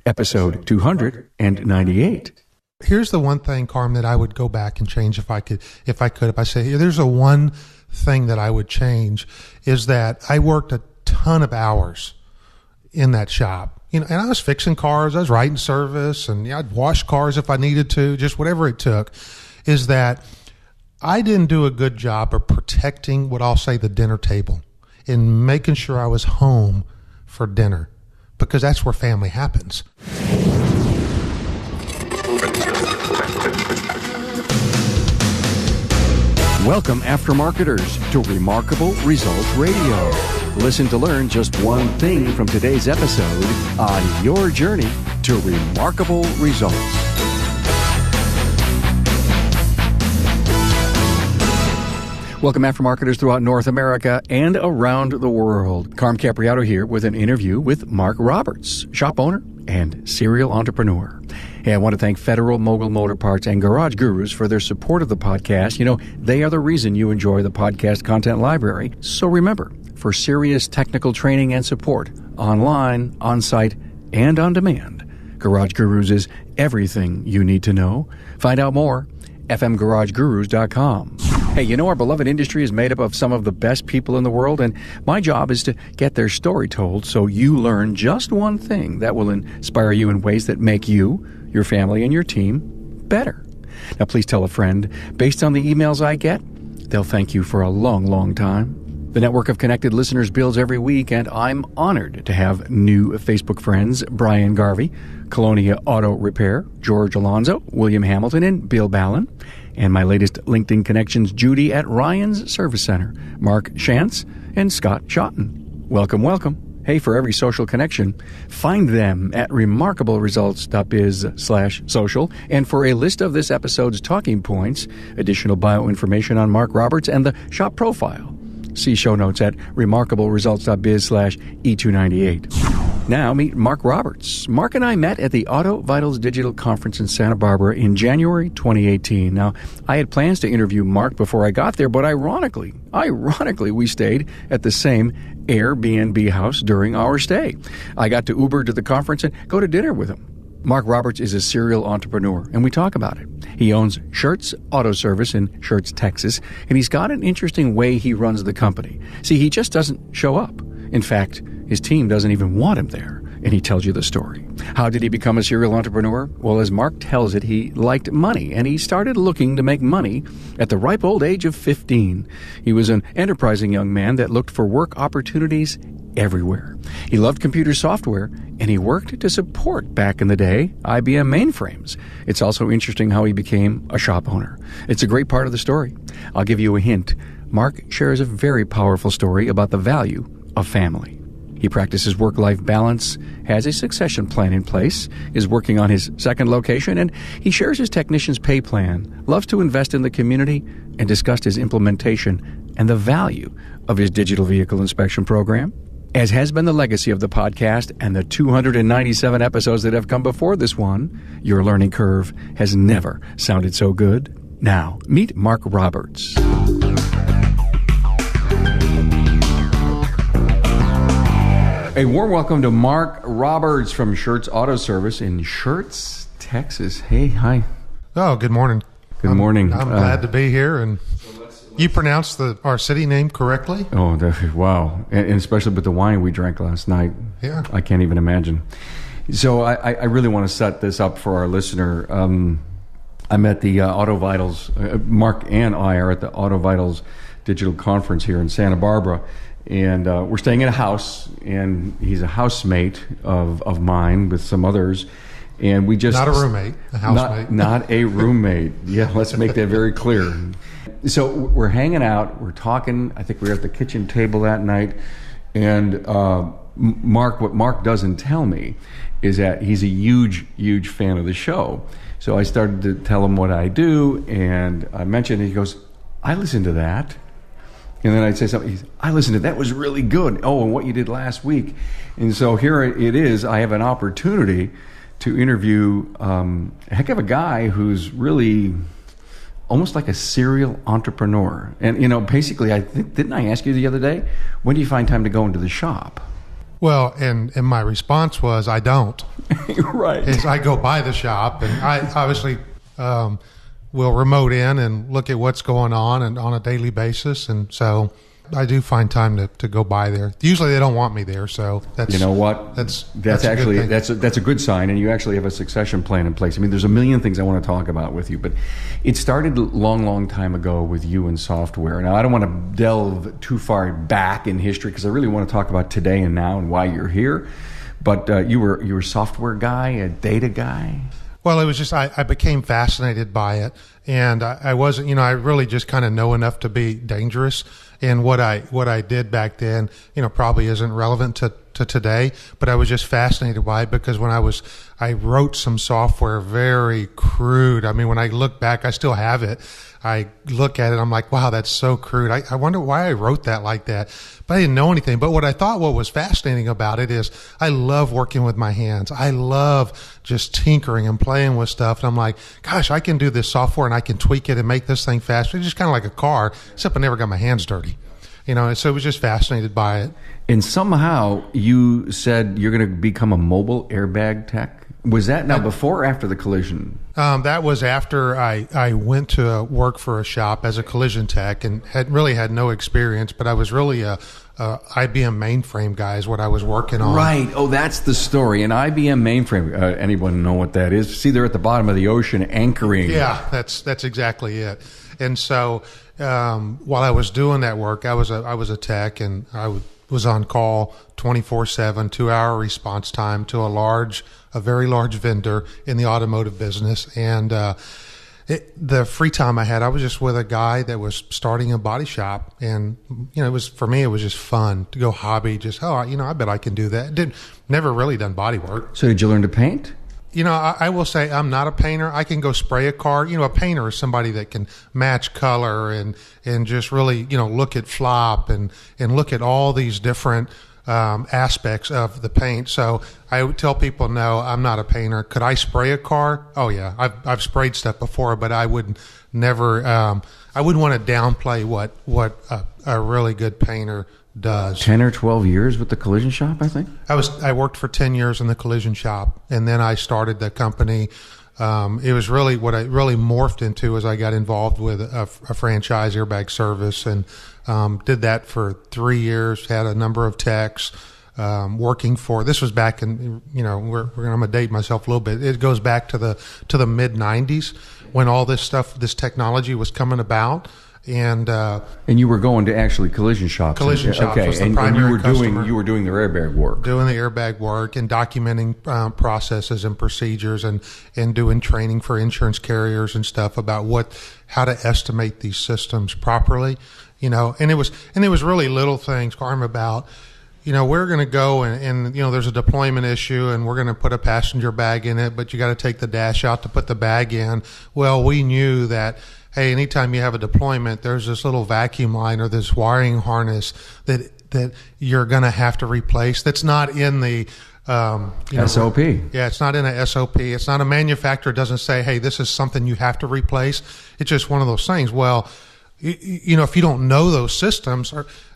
episode 298. Here's the one thing, Carm, that I would go back and change if I could. If I say, there's a one thing that I would change is that I worked a ton of hours in that shop. And I was fixing cars, I was writing service, and I'd wash cars if I needed to, just whatever it took. Is that I didn't do a good job of protecting what I'll say the dinner table and making sure I was home for dinner, because that's where family happens. Welcome, aftermarketers, to Remarkable Results Radio. Listen to learn just one thing from today's episode on your journey to remarkable results. Welcome, aftermarketers throughout North America and around the world. Carm Capriato here with an interview with Mark Roberts, shop owner and serial entrepreneur. Hey, I want to thank Federal Mogul Motor Parts and Garage Gurus for their support of the podcast. You know, they are the reason you enjoy the podcast content library. So remember, for serious technical training and support, online, on-site, and on demand, Garage Gurus is everything you need to know. Find out more, fmgaragegurus.com. Hey, you know, our beloved industry is made up of some of the best people in the world, and my job is to get their story told so you learn just one thing that will inspire you in ways that make you, your family, and your team better. Now, please tell a friend. Based on the emails I get, they'll thank you for a long, long time. The network of connected listeners builds every week, and I'm honored to have new Facebook friends, Brian Garvey, Colonia Auto Repair, George Alonzo, William Hamilton, and Bill Ballin, and my latest LinkedIn connections, Judy at Ryan's Service Center, Mark Schertz, and Scott Schotten. Welcome, welcome. Hey, for every social connection, find them at remarkableresults.biz/social. And for a list of this episode's talking points, additional bio information on Mark Roberts, and the shop profile, see show notes at remarkableresults.biz/E298. Now meet Mark Roberts. Mark and I met at the Auto Vitals Digital Conference in Santa Barbara in January 2018. Now, I had plans to interview Mark before I got there, but ironically, we stayed at the same Airbnb house during our stay. I got to Uber to the conference and go to dinner with him. Mark Roberts is a serial entrepreneur, and we talk about it. He owns Schertz Auto Service in Schertz, Texas, and he's got an interesting way he runs the company. See, he just doesn't show up. In fact, his team doesn't even want him there, and he tells you the story. How did he become a serial entrepreneur? Well, as Mark tells it, he liked money, and he started looking to make money at the ripe old age of 15. He was an enterprising young man that looked for work opportunities everywhere. He loved computer software, and he worked to support, back in the day, IBM mainframes. It's also interesting how he became a shop owner. It's a great part of the story. I'll give you a hint. Mark shares a very powerful story about the value of family. He practices work-life balance, has a succession plan in place, is working on his second location, and he shares his technician's pay plan, loves to invest in the community, and discussed his implementation and the value of his digital vehicle inspection program. As has been the legacy of the podcast and the 297 episodes that have come before this one, your learning curve has never sounded so good. Now, meet Mark Roberts. A warm welcome to Mark Roberts from Schertz Auto Service in Schertz, Texas. Hey, hi. Oh, good morning. Good morning. I'm glad to be here, and you pronounced our city name correctly? Oh, wow. And especially with the wine we drank last night. Yeah. I can't even imagine. So I really want to set this up for our listener. I'm at the Auto Vitals, Mark and I are at the Auto Vitals Digital Conference here in Santa Barbara. And we're staying in a house, and he's a housemate of mine with some others. And we just... Not a roommate, a housemate. Not a roommate. Yeah, let's make that very clear. So we're hanging out, we're talking. I think we were at the kitchen table that night. And what Mark doesn't tell me is that he's a huge, huge fan of the show. So I started to tell him what I do, and I mentioned it. He goes, I listened to that. And then I'd say something, I listened to that. That was really good. Oh, and what you did last week. And so here it is. I have an opportunity to interview a heck of a guy who's really almost like a serial entrepreneur. And, you know, basically, didn't I ask you the other day, when do you find time to go into the shop? Well, and my response was, I don't. Right. is I go by the shop, and I obviously will remote in and look at what's going on and on a daily basis. And so I do find time to go by there. Usually they don't want me there, so that's, you know what? That's actually that's a good sign, and you actually have a succession plan in place. I mean, there's a million things I want to talk about with you, but it started a long time ago with you and software. Now, I don't want to delve too far back in history because I really want to talk about today and now and why you're here. But you were a software guy, a data guy. Well, it was just I became fascinated by it, and I wasn't, I really just kind of know enough to be dangerous. And what I did back then, probably isn't relevant to today, but I was just fascinated by it because when I wrote some software very crude. I mean, when I look back, I still have it. I look at it, I'm like, wow, that's so crude. I wonder why I wrote that like that. But I didn't know anything. But what was fascinating about it is I love working with my hands. I love just tinkering and playing with stuff. And I'm like, gosh, I can do this software and I can tweak it and make this thing faster. It's just kind of like a car, except I never got my hands dirty. So I was just fascinated by it. And somehow you said you're going to become a mobile airbag tech. Was that now before or after the collision? That was after I went to work for a shop as a collision tech and had no experience, but I was really a IBM mainframe guy is what I was working on. Right. Oh, that's the story. An IBM mainframe. Anyone know what that is? See, they're at the bottom of the ocean anchoring. Yeah, that's exactly it. And so while I was doing that work, I was a tech, and I was on call 24/7, 2-hour response time to a very large vendor in the automotive business. And the free time I had, I was just with a guy that was starting a body shop. And, for me, it was just fun to go hobby. Just, I bet I can do that. Never really done body work. So did you learn to paint? I will say I'm not a painter. I can go spray a car. A painter is somebody that can match color and just really, look at flop and look at all these different aspects of the paint. So I would tell people, no, I'm not a painter. Could I spray a car? Oh yeah, I've sprayed stuff before, but I would never. I wouldn't want to downplay what a really good painter does. 10 or 12 years with the collision shop, I think? I worked for 10 years in the collision shop, and then I started the company. It was really what I really morphed into as I got involved with a franchise airbag service, and did that for 3 years, had a number of techs working for, this was back in, I'm going to date myself a little bit. It goes back to the mid 90s when all this technology was coming about. And you were going to actually collision shops. Collision shops was the primary customer. You were doing their airbag work. Doing the airbag work and documenting processes and procedures and doing training for insurance carriers and stuff about how to estimate these systems properly. And it was really little things, Carm, about, we're going to go and there's a deployment issue and we're going to put a passenger bag in it, but you got to take the dash out to put the bag in. Well, we knew that, hey, anytime you have a deployment, there's this little vacuum line or this wiring harness that you're going to have to replace. That's not in the SOP. Yeah, it's not in a SOP. It's not a manufacturer doesn't say, hey, this is something you have to replace. It's just one of those things. Well, if you don't know those systems,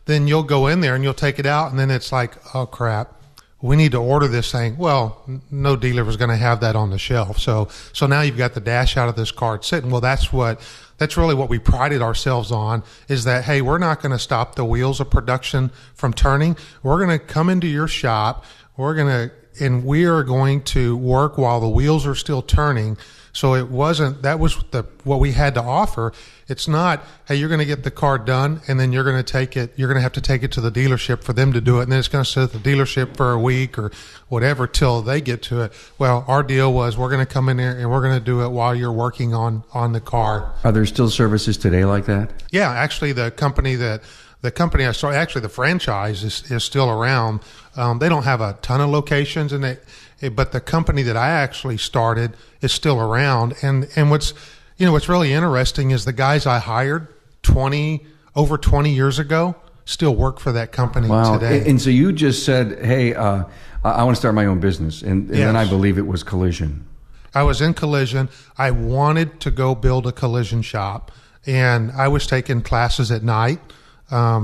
then you'll go in there and you'll take it out, and then it's like, oh crap, we need to order this thing. Well, no dealer was going to have that on the shelf. So now you've got the dash out of this car sitting. Well, that's really what we prided ourselves on, is that, hey, we're not going to stop the wheels of production from turning. We're going to come into your shop. We are going to work while the wheels are still turning. So that was what we had to offer. It's not, hey, you're going to get the car done and then you're going to have to take it to the dealership for them to do it. And then it's going to sit at the dealership for a week or whatever till they get to it. Well, our deal was we're going to come in there and we're going to do it while you're working on the car. Are there still services today like that? Yeah, actually the company I started, actually the franchise is still around. They don't have a ton of locations but the company that I actually started is still around. And what's really interesting is the guys I hired over 20 years ago still work for that company today. And so you just said, hey, I want to start my own business. And yes. Then I believe it was collision. I was in collision. I wanted to go build a collision shop. And I was taking classes at night,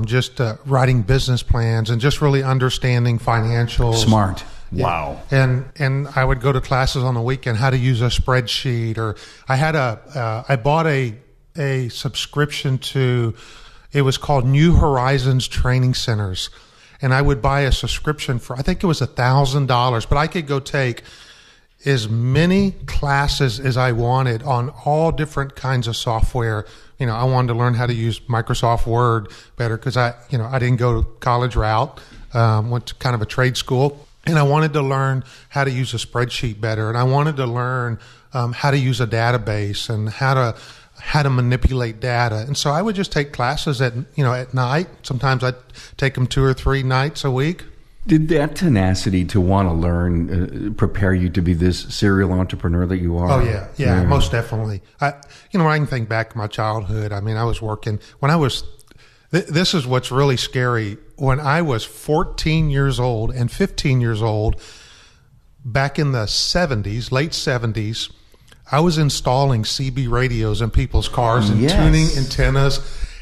just writing business plans and just really understanding financials. Smart. Wow. And I would go to classes on the weekend, how to use a spreadsheet, or I bought a subscription to, it was called New Horizons Training Centers. And I would buy a subscription for, I think it was $1,000, but I could go take as many classes as I wanted on all different kinds of software. I wanted to learn how to use Microsoft Word better because I didn't go to college route, went to kind of a trade school, and I wanted to learn how to use a spreadsheet better, and I wanted to learn how to use a database and how to manipulate data. And so I would just take classes at night. Sometimes I'd take them 2 or 3 nights a week. Did that tenacity to want to learn prepare you to be this serial entrepreneur that you are? Oh, yeah, most definitely. I can think back to my childhood. I mean, I was working when I was, this is what's really scary. When I was 14 years old and 15 years old, back in the 70s, late 70s, I was installing CB radios in people's cars and tuning antennas.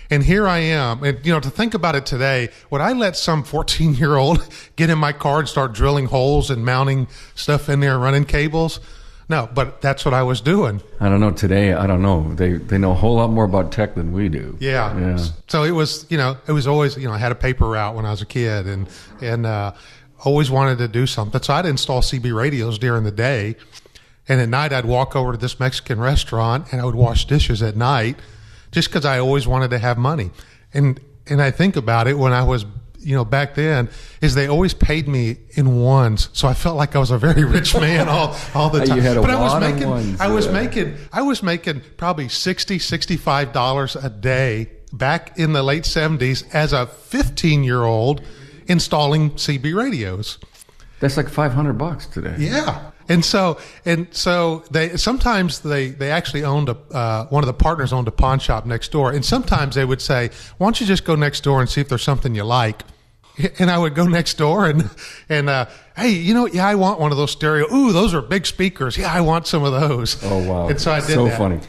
And here I am. And, to think about it today, would I let some 14-year-old get in my car and start drilling holes and mounting stuff in there, running cables? No, but that's what I was doing. I don't know. Today, I don't know. They know a whole lot more about tech than we do. Yeah. So it was, it was always, I had a paper route when I was a kid and always wanted to do something. So I'd install CB radios during the day. And at night, I'd walk over to this Mexican restaurant and I would wash dishes at night, just because I always wanted to have money. And I think about it when I was, back then, is they always paid me in ones. So I felt like I was a very rich man all the time. You had a but lot of ones. I was making probably $60, $65 a day back in the late 70s as a 15-year-old installing CB radios. That's like $500 today. Yeah. And so they sometimes they actually owned one of the partners owned a pawn shop next door, and sometimes they would say, "Why don't you just go next door and see if there's something you like?" And I would go next door and hey, I want one of those stereo. Ooh, those are big speakers. Yeah, I want some of those. Oh wow! And so I did so that. Funny.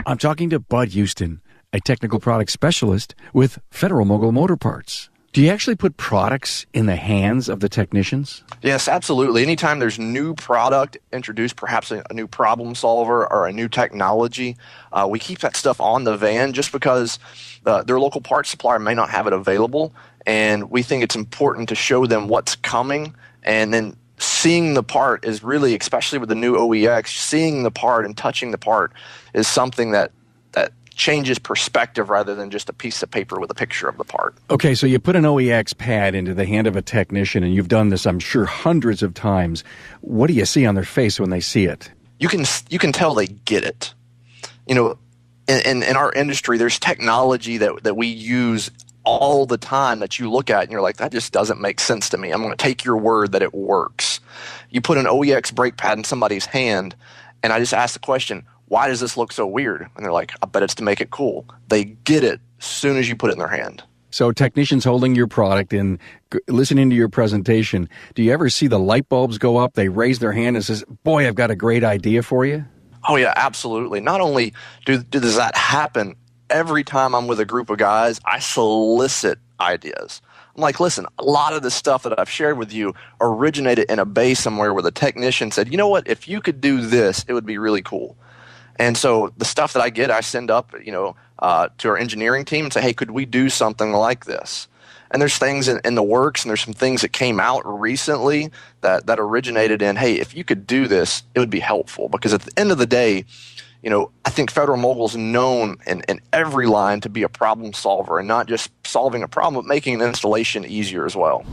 I'm talking to Bud Houston, a technical product specialist with Federal Mogul Motor Parts. Do you actually put products in the hands of the technicians? Yes, absolutely. Anytime there's new product introduced, perhaps a new problem solver or a new technology, we keep that stuff on the van just because their local parts supplier may not have it available. And we think it's important to show them what's coming. And then seeing the part is really, especially with the new OEX, seeing the part and touching the part is something that changes perspective rather than just a piece of paper with a picture of the part. Okay, so you put an OEX pad into the hand of a technician, and you've done this, I'm sure, hundreds of times. What do you see on their face when they see it? You can tell they get it. In our industry, there's technology that we use all the time that you look at and you're like, that just doesn't make sense to me. I'm going to take your word that it works. You put an OEX brake pad in somebody's hand, and I just ask the question, why does this look so weird? And they're like, I bet it's to make it cool. They get it as soon as you put it in their hand. So technicians holding your product and listening to your presentation, do you ever see the light bulbs go up? They raise their hand and says, boy, I've got a great idea for you? Oh, yeah, absolutely. Not only does that happen, every time I'm with a group of guys, I solicit ideas. I'm like, listen, a lot of the stuff that I've shared with you originated in a bay somewhere where the technician said, you know what, if you could do this, it would be really cool. And so the stuff that I get, I send up, to our engineering team and say, hey, could we do something like this? And there's things in the works, and there's some things that came out recently that originated in, hey, if you could do this, it would be helpful. Because at the end of the day, I think Federal Mogul's known in every line to be a problem solver, and not just solving a problem, but making an installation easier as well.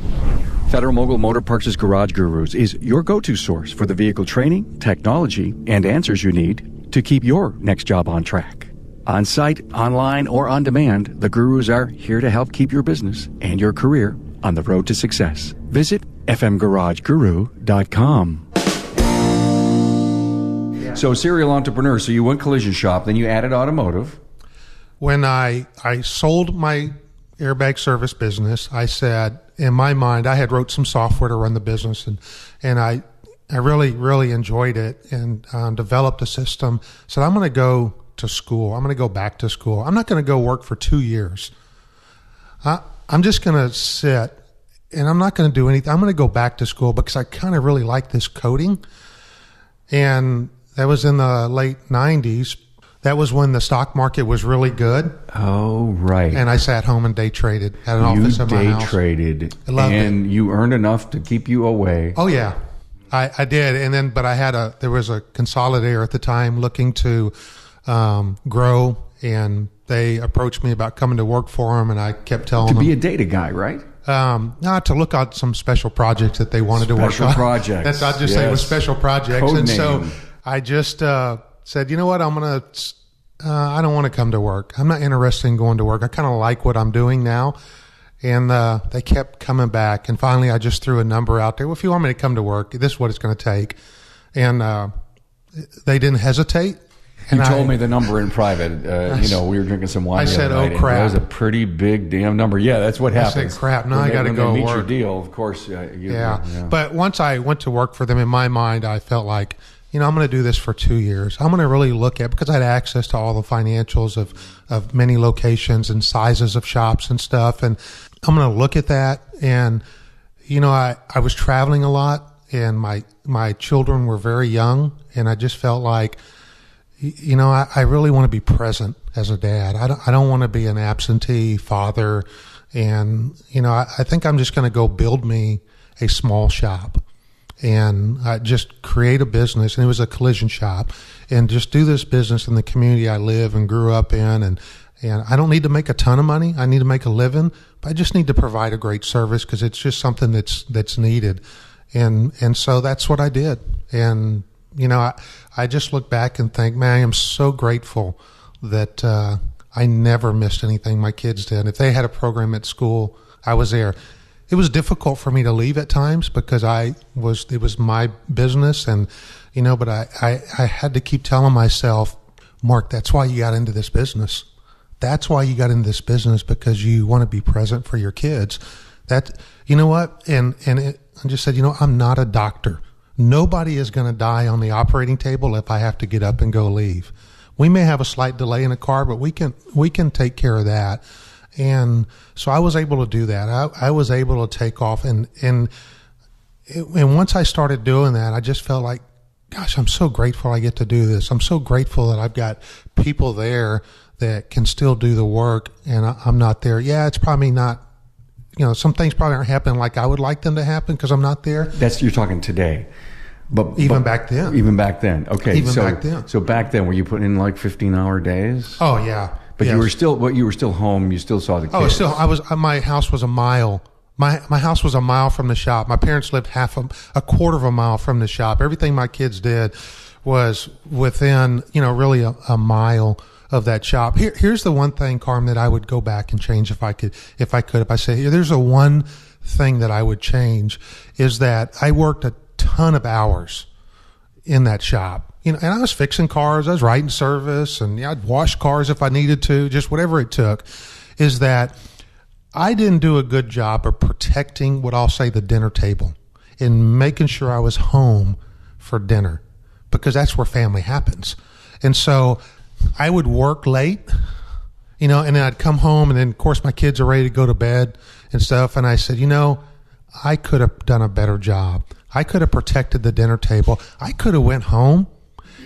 Federal Mogul Motor Parts' Garage Gurus is your go-to source for the vehicle training, technology, and answers you need to keep your next job on track. On site, online, or on demand, the Gurus are here to help keep your business and your career on the road to success. Visit fmgarageguru.com. So, serial entrepreneur, so you went collision shop, then you added automotive. When I sold my airbag service business, I said, in my mind, I had wrote some software to run the business, and I really, really enjoyed it and developed a system. So I'm going to go to school. I'm going to go back to school. I'm not going to go work for 2 years. I'm just going to sit and I'm not going to do anything. I'm going to go back to school because I kind of really like this coding. And that was in the late 90s. That was when the stock market was really good. Oh, right. And I sat home and day traded at an office at my house. You day traded. I loved and it. You earned enough to keep you away. Oh, yeah. I did. And then, but there was a consolidator at the time looking to grow, and they approached me about coming to work for them, and I kept telling them. To be a data guy, right? Not to look at some special projects that they wanted to work on. Special projects. That's, I'll just say it was special projects. Code and name. So I just said, you know what, I don't want to come to work. I'm not interested in going to work. I kind of like what I'm doing now. And they kept coming back. And finally, I just threw a number out there. Well, if you want me to come to work, this is what it's going to take. And they didn't hesitate. And you told me the number in private. We were drinking some wine. I said, "Oh crap!" That was a pretty big damn number. Yeah, that's what happens. I said, "Crap!" Now I got to go meet work. Your deal, of course. Yeah. But once I went to work for them, in my mind, I felt like, I'm going to do this for 2 years. I'm going to really look at, because I had access to all the financials of many locations and sizes of shops and stuff, and I'm going to look at that. And I was traveling a lot, and my children were very young, and I just felt like, I really want to be present as a dad. I don't want to be an absentee father. And, I think I'm just going to go build me a small shop and just create a business. And it was a collision shop, and just do this business in the community I live and grew up in. And I don't need to make a ton of money. I need to make a living, but I just need to provide a great service because it's just something that's needed. And so that's what I did. And, I just look back and think, man, I am so grateful that I never missed anything my kids did. If they had a program at school, I was there. It was difficult for me to leave at times because it was my business, and but I had to keep telling myself, Mark, that's why you got into this business. That's why you got into this business, because you want to be present for your kids. That, what? I just said, I'm not a doctor. Nobody is going to die on the operating table if I have to get up and go leave. We may have a slight delay in a car, but we can take care of that. And so I was able to do that. I was able to take off, and once I started doing that, I just felt like, gosh, I'm so grateful I get to do this. I'm so grateful that I've got people there that can still do the work, and I'm not there. Yeah, it's probably not. Some things probably aren't happening like I would like them to happen because I'm not there. You're talking today. But back then. Even back then. Okay. Back then. So back then, were you putting in like 15-hour days? Oh, yeah. But yes. you were still home. You still saw the kids. My house was a mile. My house was a mile from the shop. My parents lived a quarter of a mile from the shop. Everything my kids did was within, really a mile of that shop. Here's the one thing, Carm, that I would go back and change if I could. If I say, there's a one thing that I would change, is that I worked a ton of hours in that shop. And I was fixing cars, I was writing service, and I'd wash cars if I needed to, just whatever it took. Is that I didn't do a good job of protecting what I'll say the dinner table and making sure I was home for dinner, because that's where family happens. And so I would work late, and then I'd come home, and then of course my kids are ready to go to bed and stuff. And I said, I could have done a better job. I could have protected the dinner table. I could have went home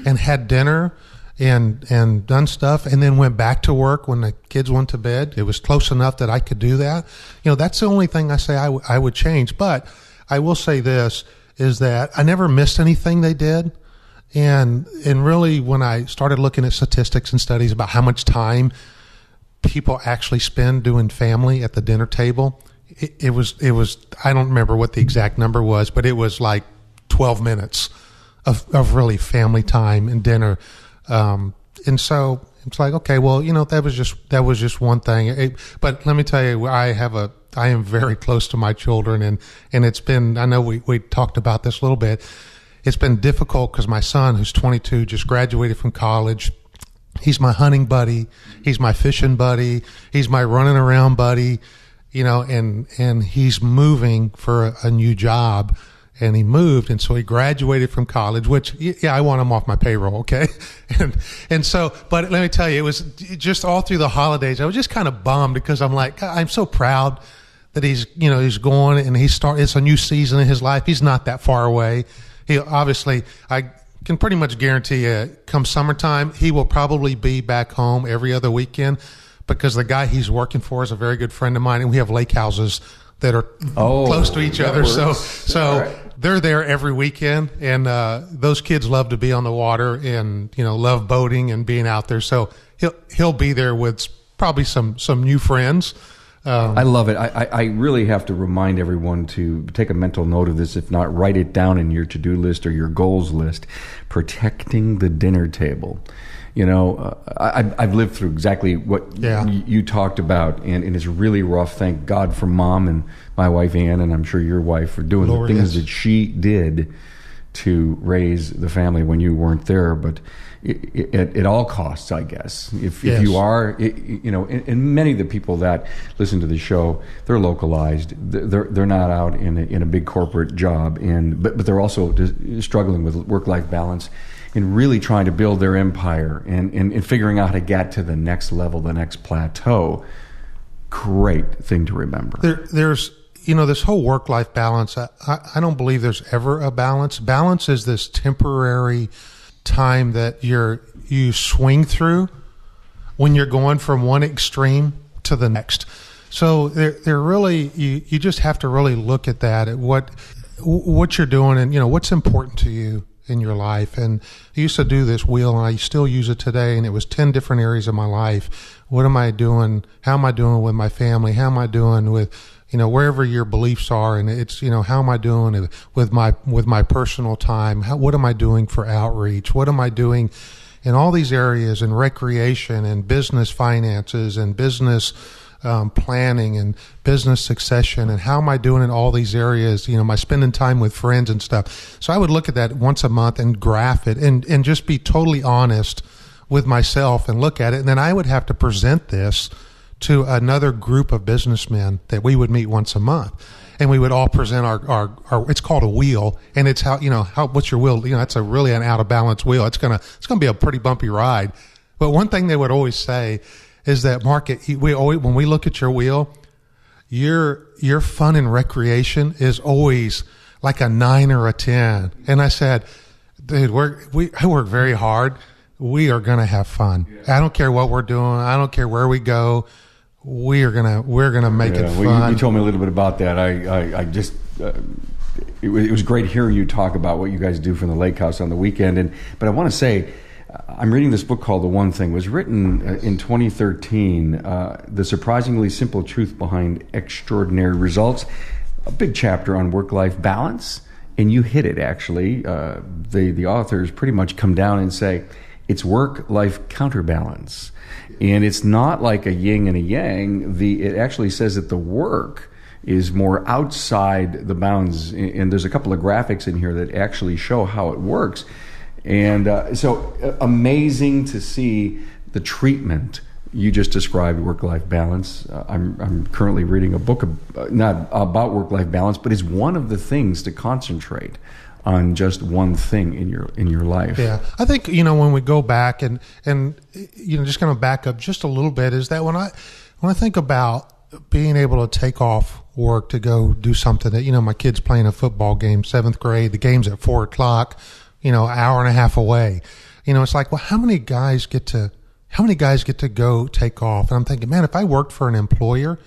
and had dinner and done stuff, and then went back to work when the kids went to bed. It was close enough that I could do that. That's the only thing I say I would change. But I will say this, is that I never missed anything they did. And really, when I started looking at statistics and studies about how much time people actually spend doing family at the dinner table, it was I don't remember what the exact number was, but it was like 12 minutes of really family time and dinner. And so it's like, okay, well, that was just one thing. But let me tell you, I am very close to my children, and it's been, I know we talked about this a little bit. It's been difficult because my son, who's 22, just graduated from college. He's my hunting buddy. He's my fishing buddy. He's my running around buddy, and he's moving for a new job. And he moved, and so he graduated from college, which, yeah, I want him off my payroll, okay? And so, but let me tell you, it was just all through the holidays, I was just kind of bummed because I'm like, I'm so proud that he's going and it's a new season in his life. He's not that far away. He obviously, I can pretty much guarantee you, come summertime, he will probably be back home every other weekend, because the guy he's working for is a very good friend of mine, and we have lake houses that are close to each other. So right. They're there every weekend, and those kids love to be on the water and love boating and being out there. So he'll be there with probably some new friends. I love it. I really have to remind everyone to take a mental note of this, if not write it down in your to-do list or your goals list. Protecting the dinner table. I've lived through exactly what you talked about, and it's really rough. Thank God for Mom and my wife Ann, and I'm sure your wife, for doing the things that she did to raise the family when you weren't there. But at all costs, I guess. If you are, and many of the people that listen to the show, they're localized. They're not out in a big corporate job, but they're also struggling with work-life balance and really trying to build their empire and figuring out how to get to the next level, the next plateau. Great thing to remember. There's this whole work-life balance. I don't believe there's ever a balance. Balance is this temporary time that you swing through when you're going from one extreme to the next. So they're really, you just have to really look at that, at what you're doing, and what's important to you in your life. And I used to do this wheel, and I still use it today, and it was 10 different areas of my life. What am I doing? How am I doing with my family? How am I doing with wherever your beliefs are? And it's how am I doing with my personal time? What am I doing for outreach? What am I doing in all these areas, in recreation and business finances and business planning and business succession, and how am I doing in all these areas? Am I spending time with friends and stuff? So I would look at that once a month and graph it and just be totally honest with myself and look at it. And then I would have to present this to another group of businessmen that we would meet once a month. And we would all present our it's called a wheel, and it's what's your wheel? It's really an out of balance wheel. It's gonna be a pretty bumpy ride. But one thing they would always say is that, Mark, when we look at your wheel, your fun and recreation is always like a 9 or a 10. And I said, dude, I work very hard. We are gonna have fun. Yeah. I don't care what we're doing. I don't care where we go. We're gonna make it fun. Well, you told me a little bit about that. I just it was great hearing you talk about what you guys do from the lake house on the weekend. But I want to say, I'm reading this book called The One Thing. It was written in 2013. The surprisingly simple truth behind extraordinary results. A big chapter on work-life balance, and you hit it. Actually, the authors pretty much come down and say it's work-life counterbalance. And it's not like a yin and a yang. It actually says that the work is more outside the bounds. And there's a couple of graphics in here that actually show how it works. And so amazing to see the treatment you just described, work-life balance. I'm currently reading a book not about work-life balance, but it's one of the things to concentrate on, just one thing in your life. Yeah, I think when we go back and just kind of back up just a little bit, is that when I think about being able to take off work to go do something that my kid's playing a football game, 7th grade, the game's at 4:00, hour and a half away. It's like, well, how many guys get to go take off? And I'm thinking, man, if I worked for an employer,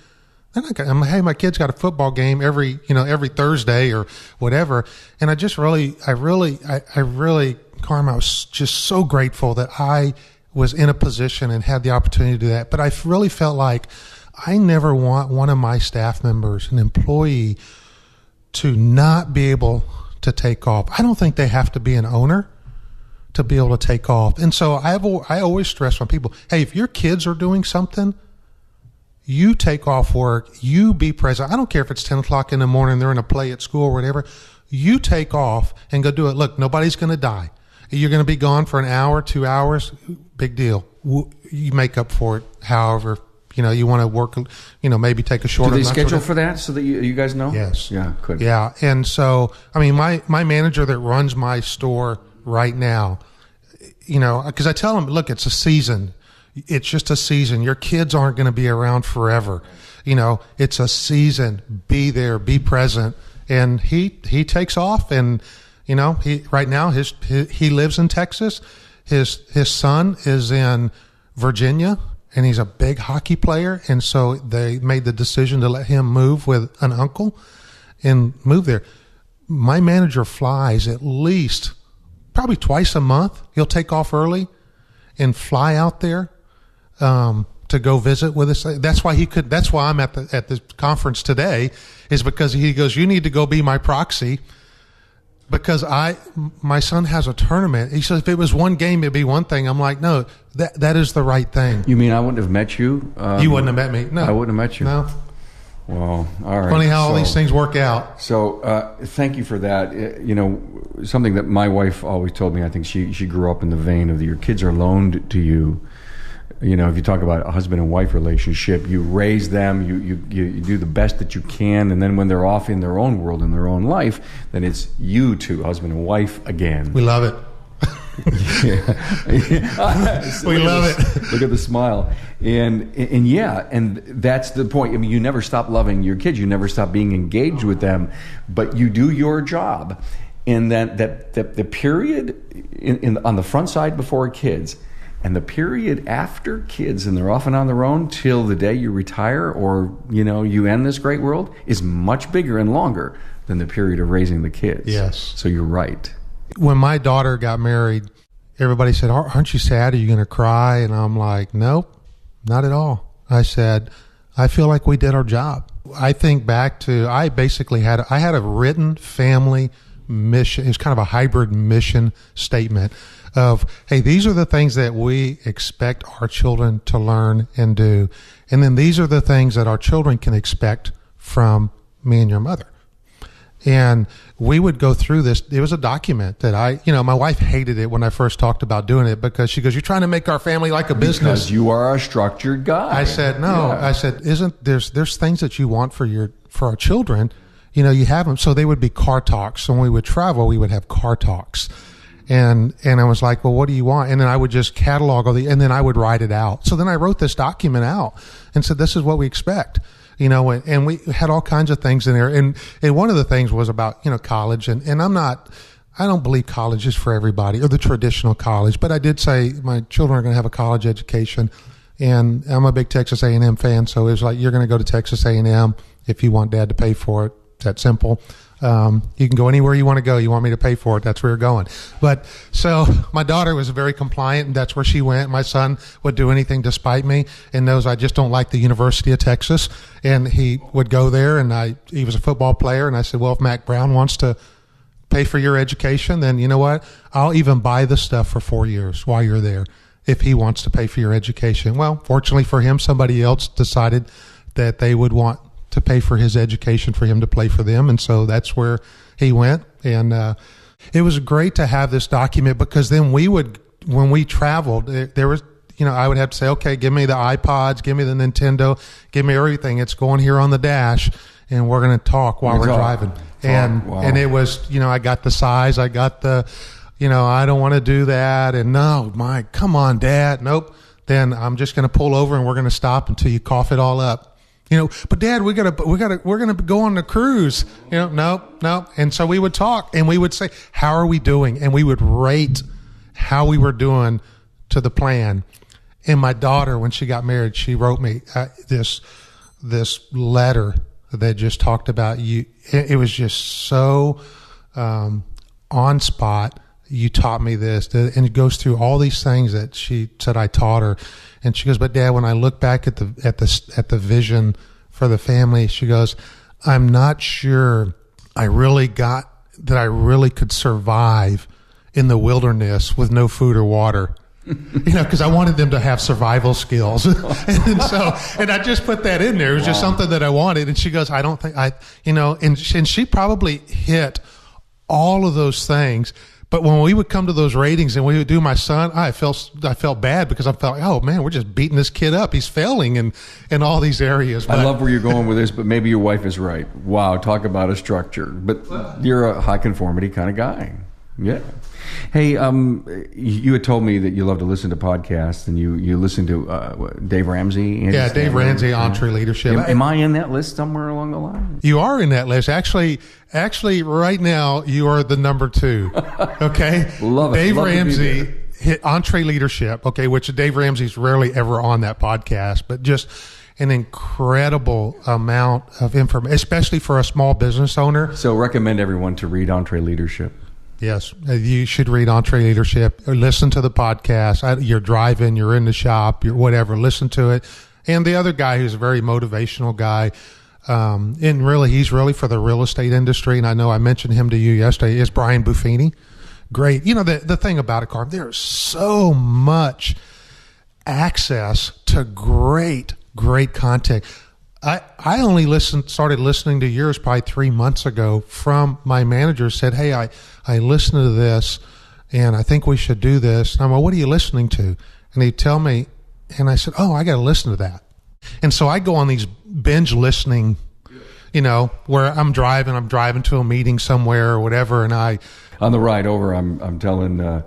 hey, my kid's got a football game every Thursday or whatever. And I really, Carmen, I was just so grateful that I was in a position and had the opportunity to do that. But I really felt like I never want one of my staff members, an employee, to not be able to take off. I don't think they have to be an owner to be able to take off. And so I always stress on people, hey, if your kids are doing something, you take off work, you be present. I don't care if it's 10 o'clock in the morning, they're in a play at school or whatever. You take off and go do it. Look, nobody's going to die. You're going to be gone for an hour, 2 hours, big deal. You make up for it however, you want to work, maybe take a shorter. Do they schedule for that so that you guys know? Yes. Yeah, good. Yeah, and so, my manager that runs my store right now, because I tell him, look, it's a season. It's just a season. Your kids aren't going to be around forever. it's a season. Be there, be present. And he takes off, and right now he lives in Texas. His son is in Virginia, and he's a big hockey player. And so they made the decision to let him move with an uncle and move there. My manager flies at least probably twice a month. He'll take off early and fly out there to go visit with us. That's why I'm at the conference today, is because he goes, you need to go be my proxy, because my son has a tournament. He says, if it was one game, it'd be one thing. I'm like, no, that is the right thing. You mean I wouldn't have met you? You wouldn't have met me. No, I wouldn't have met you. No. Well, all right. Funny how all these things work out. So thank you for that. Something that my wife always told me, I think she grew up in the vein of your kids are loaned to you. If you talk about a husband and wife relationship, you raise them, you do the best that you can, and then when they're off in their own world, in their own life, then it's you two, husband and wife, again. We love it. We love it. Look at the smile. And that's the point. I mean, you never stop loving your kids. You never stop being engaged with them, but you do your job. And that the period on the front side before kids, and the period after kids, and they're off and on their own till the day you retire or you end this great world, is much bigger and longer than the period of raising the kids. Yes. So you're right. When my daughter got married, everybody said, aren't you sad? Are you going to cry? And I'm like, nope, not at all. I said, I feel like we did our job. I think back to, I had a written family mission. It was kind of a hybrid mission statement of, hey, these are the things that we expect our children to learn and do. And then these are the things that our children can expect from me and your mother. And we would go through this. It was a document that my wife hated it when I first talked about doing it, because she goes, you're trying to make our family like a business. Because you are a structured guy. I said, no. Yeah. I said, there's things that you want for our children. You have them. So they would be car talks. So when we would travel, we would have car talks. And I was like, well, what do you want? And then I would just catalog and then I would write it out. So then I wrote this document out and said, this is what we expect. And we had all kinds of things in there. And one of the things was about, college. And I don't believe college is for everybody, or the traditional college. But I did say my children are going to have a college education. And I'm a big Texas A&M fan. So it was like, you're going to go to Texas A&M if you want dad to pay for it. It's that simple. You can go anywhere you want to go. You want me to pay for it, that's where you're going. But so my daughter was very compliant, and that's where she went. My son would do anything despite me, and knows I just don't like the University of Texas. And he would go there, and he was a football player. And I said, well, if Mac Brown wants to pay for your education, then you know what? I'll even buy the stuff for 4 years while you're there, if he wants to pay for your education. Well, fortunately for him, somebody else decided that they would want to pay for his education for him to play for them. And so that's where he went. And it was great to have this document, because then when we traveled, there was, I would have to say, okay, give me the iPods, give me the Nintendo, give me everything. It's going here on the dash, and we're going to talk while we're driving. And it was, I got the size, I got the, I don't want to do that. And no, come on, Dad. Nope. Then I'm just going to pull over, and we're going to stop until you cough it all up. But Dad, we're gonna go on the cruise. No. And so we would talk, and we would say, how are we doing? And we would rate how we were doing to the plan. And my daughter, when she got married, she wrote me this letter that just talked about you. It was just so on spot. You taught me this, and it goes through all these things that she said I taught her. And she goes, but Dad, when I look back at the vision for the family, she goes, I'm not sure I really could survive in the wilderness with no food or water. Because I wanted them to have survival skills. and I just put that in there. It was just something that I wanted. And she goes, I don't think and she probably hit all of those things. But when we would come to those ratings and we would do my son, I felt bad, because I felt, oh man, we're just beating this kid up. He's failing in all these areas. But I love where you're going with this, but maybe your wife is right. Wow, talk about a structure. But you're a high conformity kind of guy. Yeah. Hey, you had told me that you love to listen to podcasts, and you listen to Dave Ramsey. Dave Ramsey, EntreLeadership. Am I in that list somewhere along the line? You are in that list. Actually, right now, you are the number 2. Okay? Love it. Dave Love Ramsey hit EntreLeadership, okay, which Dave Ramsey's rarely ever on that podcast, but just an incredible amount of information, especially for a small business owner. So recommend everyone to read EntreLeadership. Yes, you should read EntreLeadership or listen to the podcast. You're driving, you're in the shop, you're whatever, listen to it. And the other guy who's a very motivational guy, and really, he's really for the real estate industry. And I know I mentioned him to you yesterday, is Brian Buffini. Great. You know, the thing about it, Carm, there's so much access to great content. I only started listening to yours probably 3 months ago from my manager said, hey, I listened to this and I think we should do this. And I'm like, what are you listening to? And he'd tell me, and I said, oh, I got to listen to that. And so I go on these binge listening, where I'm driving to a meeting somewhere or whatever. And on the ride over, I'm telling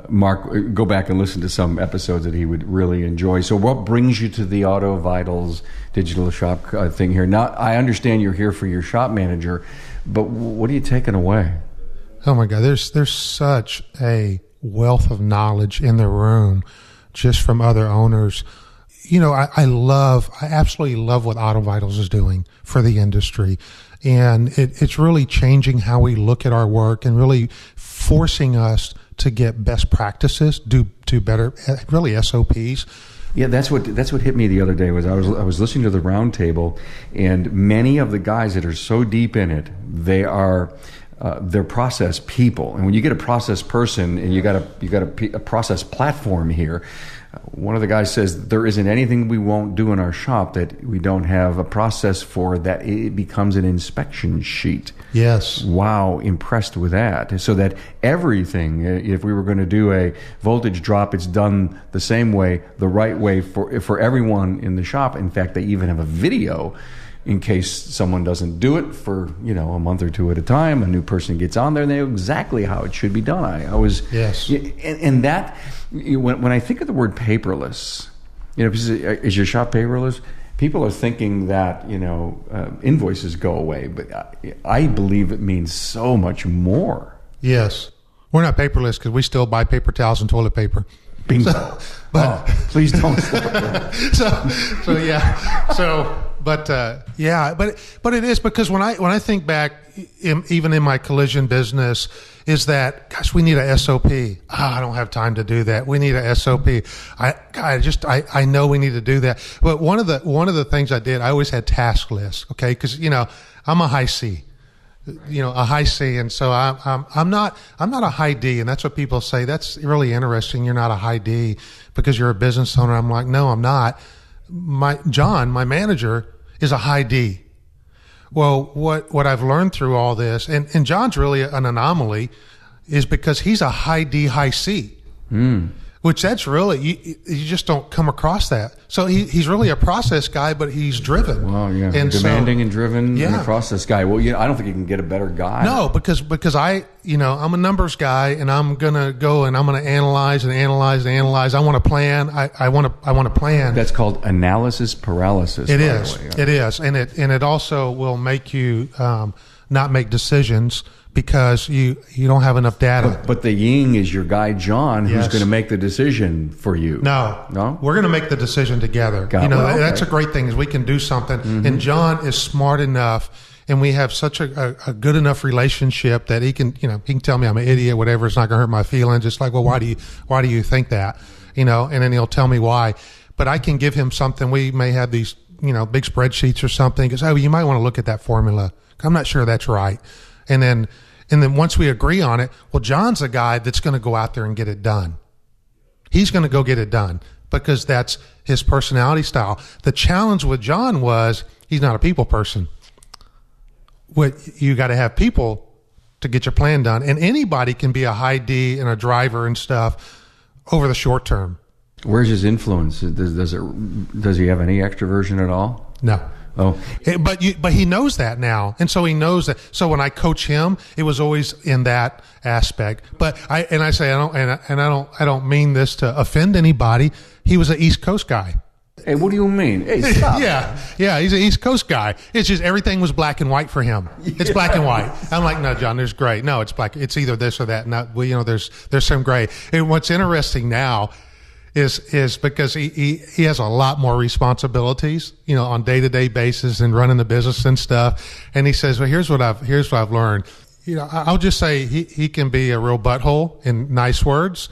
Mark, go back and listen to some episodes that he would really enjoy. So what brings you to the Auto Vitals digital shop thing here? Now, I understand you're here for your shop manager, but what are you taking away? Oh my God, there's such a wealth of knowledge in the room just from other owners. I absolutely love what Auto Vitals is doing for the industry. And it's really changing how we look at our work and really forcing us to get best practices, do better, really SOPs. Yeah, that's what hit me the other day. Was I was listening to the roundtable, and many of the guys that are so deep in it, they're process people. And when you get a process person and you got a process platform here, one of the guys says there isn't anything we won't do in our shop that we don't have a process for, that it becomes an inspection sheet. Yes. Wow, impressed with that. So that everything, if we were going to do a voltage drop, it's done the same way, the right way for everyone in the shop. In fact, they even have a video in case someone doesn't do it for a month or two at a time. A new person gets on there and they know exactly how it should be done. Yes. And that, when I think of the word paperless, is your shop paperless? People are thinking that invoices go away, but I believe it means so much more. Yes, we're not paperless because we still buy paper towels and toilet paper. Bingo. But please don't stop that. But it is, because when I think back, even in my collision business, is that, gosh, we need a SOP. I don't have time to do that. We need a SOP. I know we need to do that. But one of the things I did, I always had task lists. Okay, because I'm a high C. A high C, and so I'm not a high D, and that's what people say. That's really interesting. You're not a high D because you're a business owner. I'm like, no, I'm not. John, my manager, is a high D. Well, what I've learned through all this, and John's really an anomaly, is because he's a high D, high C. Which that's really, you just don't come across that. So he's really a process guy, but he's driven. Well, yeah, and demanding and driven, and a process guy. Well, I don't think you can get a better guy. No, because I'm a numbers guy, and I'm gonna go and I'm gonna analyze. I want to plan. I want to plan. That's called analysis paralysis. It is. It is, and it also will make you not make decisions, because you don't have enough data. But the yin is your guy, John, who's going to make the decision for you. No? We're going to make the decision together. That's a great thing, is we can do something. Mm-hmm. And John is smart enough, and we have such a good enough relationship that he can tell me I'm an idiot, whatever. It's not going to hurt my feelings. It's like, well, why do you think that? And then he'll tell me why. But I can give him something. We may have these, big spreadsheets or something. He goes, oh, you might want to look at that formula. I'm not sure that's right. And then once we agree on it, well, John's a guy that's going to go out there and get it done. He's going to go get it done because that's his personality style. The challenge with John was he's not a people person. You got to have people to get your plan done. And anybody can be a high D and a driver and stuff over the short term. Where's his influence? Does he have any extroversion at all? No. Oh, But he knows that now, and so he knows that. So when I coach him, it was always in that aspect. But I don't mean this to offend anybody. He was an East Coast guy. hey, what do you mean? Hey, stop. Yeah, he's an East Coast guy. It's just everything was black and white for him. It's black and white. I'm like, no, John, there's gray. No, it's black. It's either this or that. Not, well, there's some gray. And what's interesting now is because he has a lot more responsibilities, on day-to-day basis and running the business and stuff. And he says, well, here's what I've learned. I'll just say he can be a real butthole in nice words.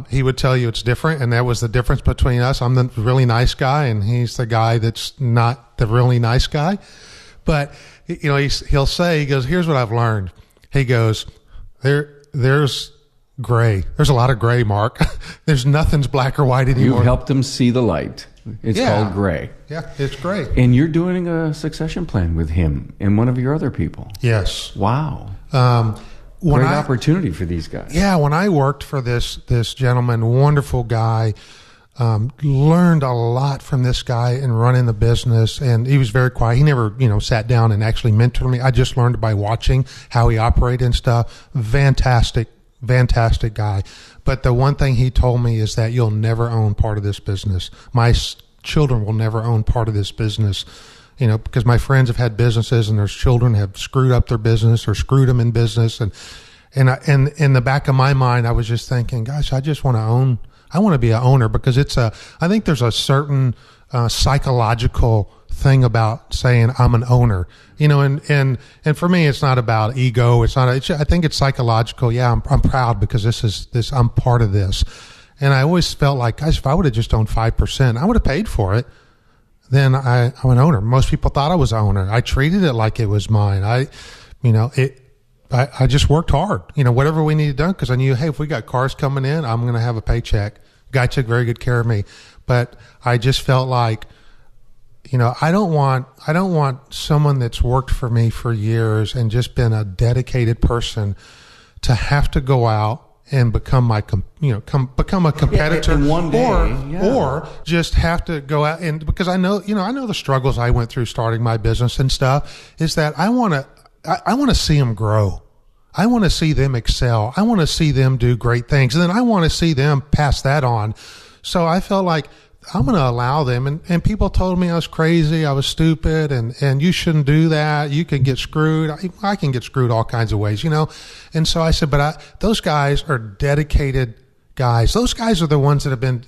He would tell you it's different, and that was the difference between us. I'm the really nice guy, and he's the guy that's not the really nice guy. But he'll say, he goes, here's what I've learned. He goes, there's gray. There's a lot of gray, Mark. There's nothing's black or white anymore. You've helped them see the light. It's called gray. Yeah, it's gray. And you're doing a succession plan with him and one of your other people. Yes. Wow. Great opportunity for these guys. Yeah, when I worked for this gentleman, wonderful guy, learned a lot from this guy in running the business, and he was very quiet. He never, sat down and actually mentored me. I just learned by watching how he operated and stuff. Fantastic guy. But the one thing he told me is that you'll never own part of this business. My children will never own part of this business. Because my friends have had businesses and their children have screwed up their business or screwed them in business. And in the back of my mind, I was just thinking, gosh, I just want to own. I want to be an owner because I think there's a certain psychological thing about saying I'm an owner, and for me, it's not about ego. I think it's psychological. Yeah, I'm proud because I'm part of this. And I always felt like, gosh, if I would have just owned 5%, I would have paid for it. Then I'm an owner. Most people thought I was an owner. I treated it like it was mine. I just worked hard, whatever we needed done. Cause I knew, hey, if we got cars coming in, I'm going to have a paycheck. Guy took very good care of me, but I just felt like, I don't want someone that's worked for me for years and just been a dedicated person to have to go out and become become a competitor, in one day, or just have to go out and, because I know the struggles I went through starting my business and stuff, is that I want to see them grow. I want to see them excel. I want to see them do great things. And then I want to see them pass that on. So I felt like I'm going to allow them. And people told me I was crazy. I was stupid and you shouldn't do that. You can get screwed. I can get screwed all kinds of ways, And so I said, but those guys are dedicated guys. Those guys are the ones that have been,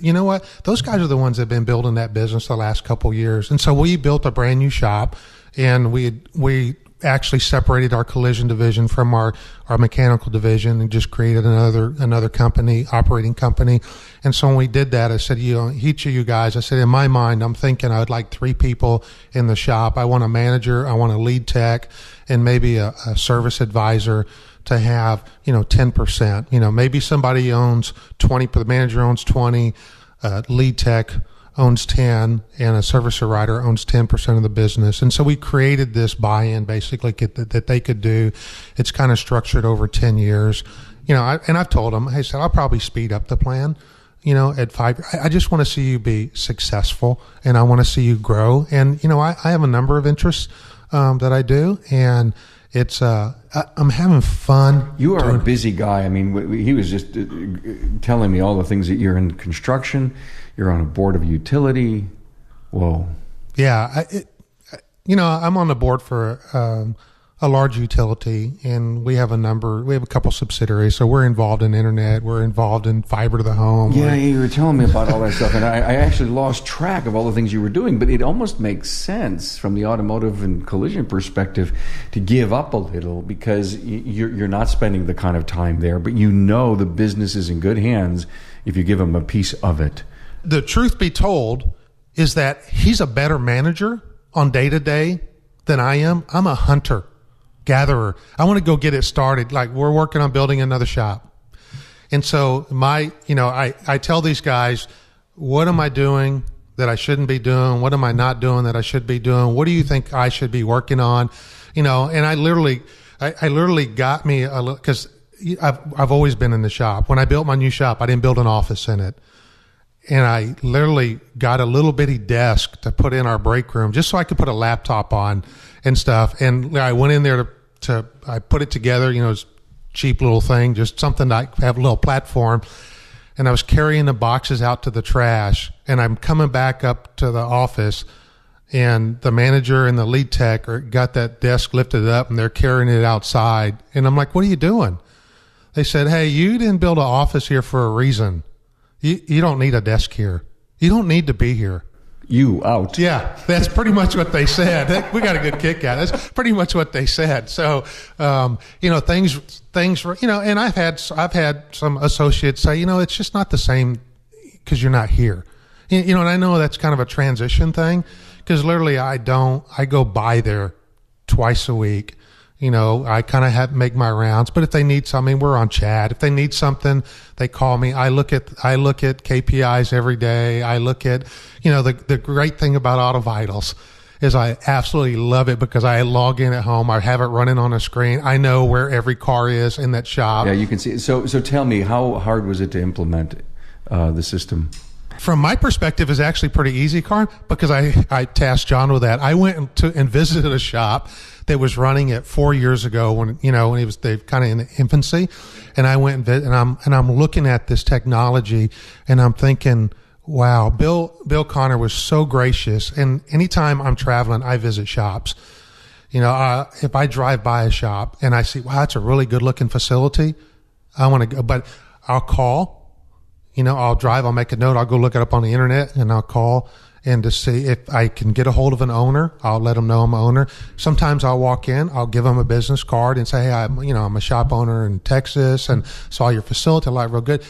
those guys are the ones that have been building that business the last couple of years. And so we built a brand new shop, and we actually separated our collision division from our mechanical division and just created another company, operating company. And so when we did that, I said, each of you guys, I said, in my mind, I'm thinking I would like 3 people in the shop. I want a manager, I want a lead tech, and maybe a service advisor to have, 10%. Maybe somebody owns 20, the manager owns 20, lead tech owns 10, and a service provider owns 10% of the business. And so we created this buy-in basically that they could do. It's kind of structured over 10 years. And I've told them, hey, I'll probably speed up the plan, at 5. I just want to see you be successful, and I want to see you grow. And, I have a number of interests that I do, and it's I'm having fun. You are a busy guy. I mean, he was just telling me all the things that you're in construction. You're on a board of utility. Whoa. Yeah. I'm on the board for a large utility, and we have a couple subsidiaries. So we're involved in internet. We're involved in fiber to the home. Yeah, you were telling me about all that stuff, and I actually lost track of all the things you were doing, but it almost makes sense from the automotive and collision perspective to give up a little, because you're not spending the kind of time there, but the business is in good hands if you give them a piece of it. The truth be told is that he's a better manager on day-to-day than I am. I'm a hunter, gatherer. I want to go get it started. Like, we're working on building another shop. And so I tell these guys, what am I doing that I shouldn't be doing? What am I not doing that I should be doing? What do you think I should be working on? And I literally got me a little, because I've always been in the shop. When I built my new shop, I didn't build an office in it. And I literally got a little bitty desk to put in our break room just so I could put a laptop on and stuff. And I went in there I put it together, it's a cheap little thing, just something to have a little platform. And I was carrying the boxes out to the trash, and I'm coming back up to the office, and the manager and the lead tech got that desk lifted up, and they're carrying it outside. And I'm like, what are you doing? They said, hey, you didn't build an office here for a reason. You don't need a desk here. You don't need to be here. You out. Yeah, that's pretty much what they said. We got a good kick out. That's pretty much what they said. So, things were, and I've had some associates say, it's just not the same because you're not here. And I know that's kind of a transition thing because literally I go by there twice a week. I kind of make my rounds, but if they need something, we're on chat. If they need something, they call me. I look at KPIs every day. I look at, the great thing about Auto Vitals is I absolutely love it because I log in at home. I have it running on a screen. I know where every car is in that shop. Yeah, you can see it. So tell me, how hard was it to implement the system? From my perspective, it's actually pretty easy, Carm, because I tasked John with that. I went and visited a shop that was running it 4 years ago when they kind of in infancy, and I went and I'm looking at this technology and I'm thinking, wow, Bill Connor was so gracious. And anytime I'm traveling, I visit shops. If I drive by a shop and I see, wow, that's a really good looking facility, I want to go, but I'll call. I'll drive, I'll make a note, I'll go look it up on the internet, and I'll call and to see if I can get a hold of an owner. I'll let them know I'm an owner. Sometimes I'll walk in, I'll give them a business card and say, hey, I'm a shop owner in Texas and saw your facility, I like real good.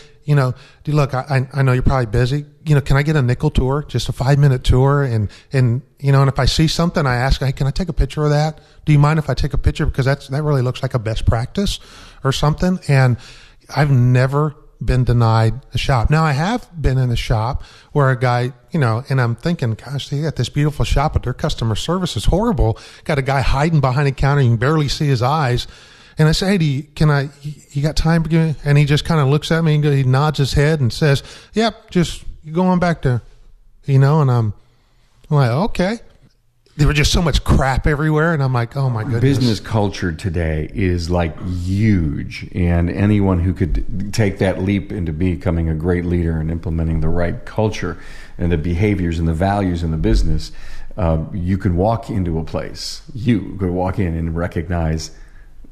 Look, I know you're probably busy. Can I get a nickel tour, just a 5-minute tour? And if I see something, I ask, hey, can I take a picture of that? Do you mind if I take a picture? Because that really looks like a best practice or something. And I've never been denied a shop. Now I have been in a shop where a guy, and I'm thinking, gosh, they got this beautiful shop, but their customer service is horrible. Got a guy hiding behind a counter. You can barely see his eyes. And I say, hey, you got time? And he just kind of looks at me and he nods his head and says, yep, just you go on back there, and I'm like, okay. There was just so much crap everywhere, and I'm like, oh my goodness. Business culture today is like huge, and anyone who could take that leap into becoming a great leader and implementing the right culture and the behaviors and the values in the business, you could walk into a place. You could walk in and recognize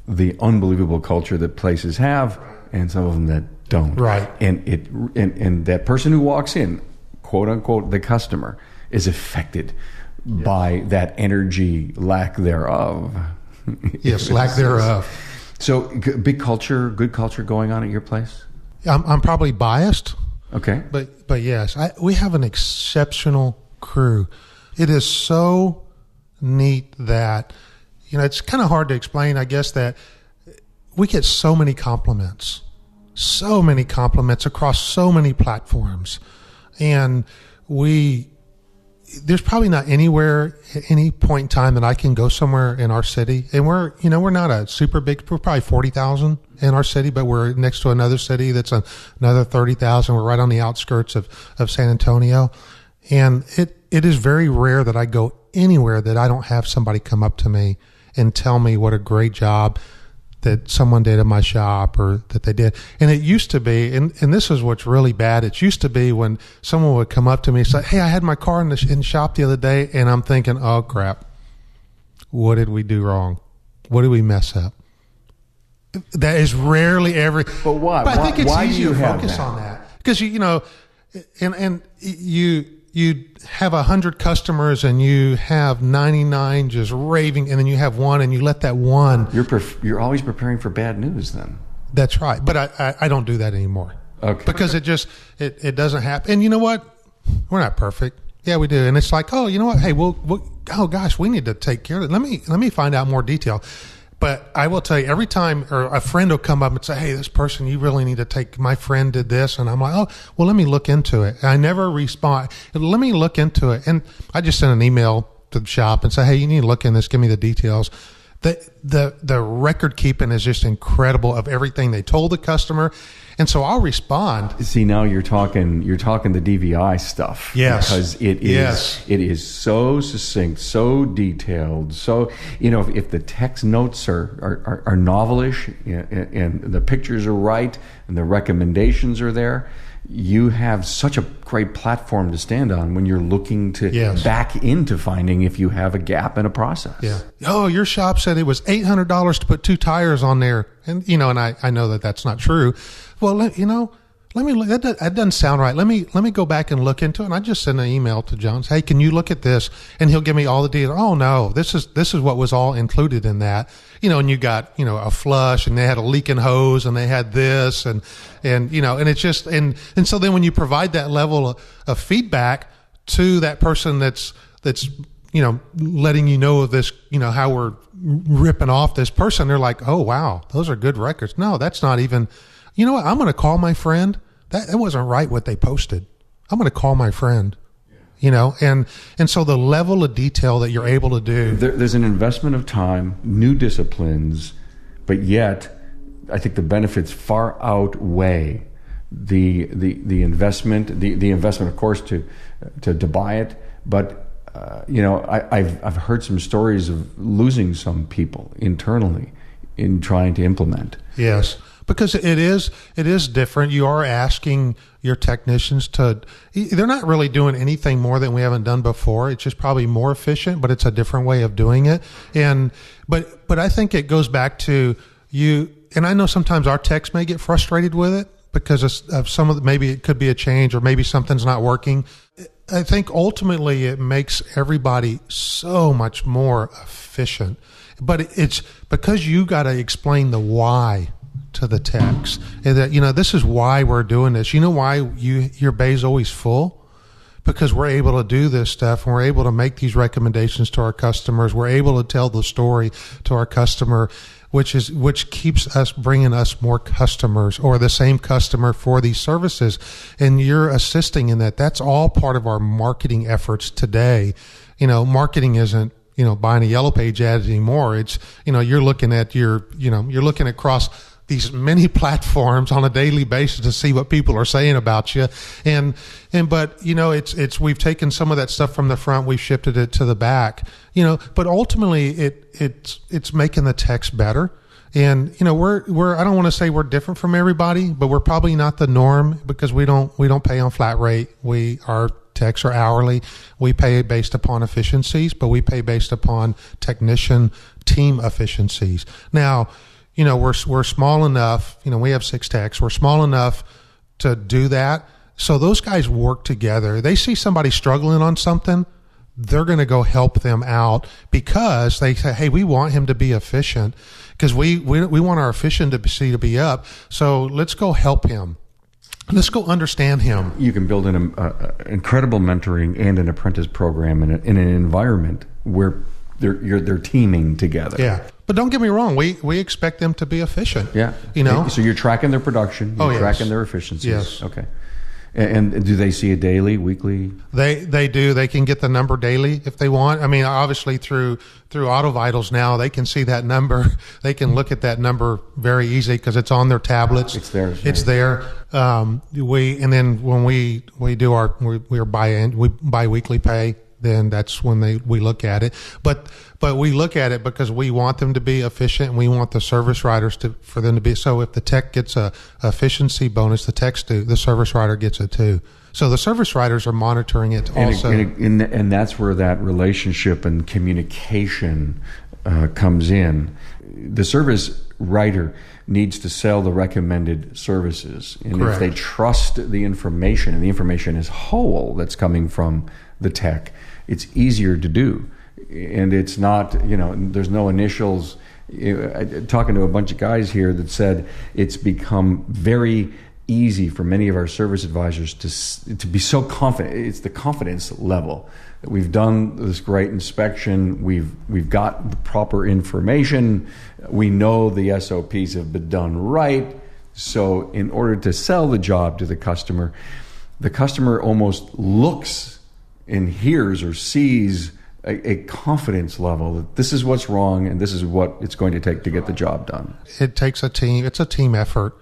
the unbelievable culture that places have, and some of them that don't. Right. And that person who walks in, quote unquote, the customer, is affected by that energy, lack thereof. Yes, lack thereof. So, good culture going on at your place? I'm probably biased. Okay. But yes, we have an exceptional crew. It is so neat that, it's kind of hard to explain, I guess, that we get so many compliments across so many platforms. And there's probably not anywhere at any point in time that I can go somewhere in our city. And we're not a super big, we're probably 40,000 in our city, but we're next to another city that's another 30,000. We're right on the outskirts of San Antonio. And it is very rare that I go anywhere that I don't have somebody come up to me and tell me what a great job that someone did in my shop or that they did. And it used to be, and this is what's really bad, it used to be when someone would come up to me and say, hey, I had my car in the shop the other day, and I'm thinking, oh, crap, what did we do wrong? What did we mess up? That is rarely ever. But why? But I think it's why easier do to you have focus that? on that. Because, and you have 100 customers and you have 99 just raving, and then you have one and you let that one. You're always preparing for bad news then. That's right. But I don't do that anymore. Okay. Because it doesn't happen. And you know what? We're not perfect. Yeah, we do. And it's like, oh, you know what? Hey, oh gosh, we need to take care of it. Let me find out more detail. But I will tell you, every time, or a friend will come up and say, hey, this person, you really need to take, my friend did this. And I'm like, oh, well, let me look into it. And I never respond. Let me look into it. And I just send an email to the shop and say, hey, you need to look in this. Give me the details. The record keeping is just incredible of everything they told the customer. And so I'll respond. See, now you're talking the DVI stuff. Yes. Because it is so succinct, so detailed. So, if the text notes are novelish and the pictures are right and the recommendations are there, you have such a great platform to stand on when you're looking to back into finding if you have a gap in a process. Yeah. Oh, your shop said it was $800 to put 2 tires on there. And, and I know that that's not true. Well, let me look. That doesn't sound right. Let me go back and look into it. And I just send an email to John. Hey, can you look at this? And he'll give me all the details. Oh no, this is what was all included in that. And you got a flush, and they had a leaking hose, and they had this, and it's just and so then when you provide that level of feedback to that person that's letting you know of this, how we're ripping off this person, they're like, oh wow, those are good records. No, that's not even. You know what? I'm going to call my friend. That wasn't right what they posted. I'm going to call my friend. And so the level of detail that you're able to do. There's an investment of time, new disciplines, but yet I think the benefits far outweigh the investment. The investment, of course, to buy it, but I've heard some stories of losing some people internally in trying to implement. Yes. Because it is different. You are asking your technicians they're not really doing anything more than we haven't done before. It's just probably more efficient, but it's a different way of doing it. But I think it goes back to you, and I know sometimes our techs may get frustrated with it because of some of the, maybe it could be a change or maybe something's not working. I think ultimately it makes everybody so much more efficient, but it's because you got to explain the why to the techs, and that this is why we're doing this. You know why your bay's always full? Because we're able to do this stuff, and we're able to make these recommendations to our customers. We're able to tell the story to our customer, which keeps us bringing us more customers or the same customer for these services. And you're assisting in that. That's all part of our marketing efforts today. Marketing isn't buying a Yellow Page ad anymore. It's you're looking at you're looking across these many platforms on a daily basis to see what people are saying about you. But we've taken some of that stuff from the front, we've shifted it to the back, but ultimately it's making the text better. And, we're I don't want to say we're different from everybody, but we're probably not the norm because we don't pay on flat rate. Our techs are hourly. We pay based upon efficiencies, but we pay based upon technician team efficiencies. Now, we're small enough, we have 6 techs. We're small enough to do that. So those guys work together. They see somebody struggling on something, they're going to go help them out because they say, hey, we want him to be efficient because we want our efficiency to be up. So let's go help him. Let's go understand him. You can build an incredible mentoring and an apprentice program in an environment where they're teaming together. Yeah. But don't get me wrong, we expect them to be efficient. Yeah. So you're tracking their production, you're tracking their efficiencies. Yes. Okay. And do they see it daily, weekly? They do. They can get the number daily if they want. I mean, obviously through Auto Vitals now, they can see that number. They can look at that number very easy because it's on their tablets. It's there. It's there. And then when we do we're bi-weekly pay, then that's when we look at it. But we look at it because we want them to be efficient, and we want the service riders for them to be. So if the tech gets a efficiency bonus, the service rider gets it too. So the service riders are monitoring it also. And that's where that relationship and communication comes in. The service rider needs to sell the recommended services. And Correct. If they trust the information, and the information is whole that's coming from the tech, it's easier to do. And it's not, there's no initials. Talking to a bunch of guys here that said it's become very easy for many of our service advisors to be so confident. It's the confidence level that we've done this great inspection. We've got the proper information. We know the SOPs have been done right. So in order to sell the job to the customer almost looks and hears or sees a confidence level that this is what's wrong and this is what it's going to take to get the job done. It takes a team. It's a team effort.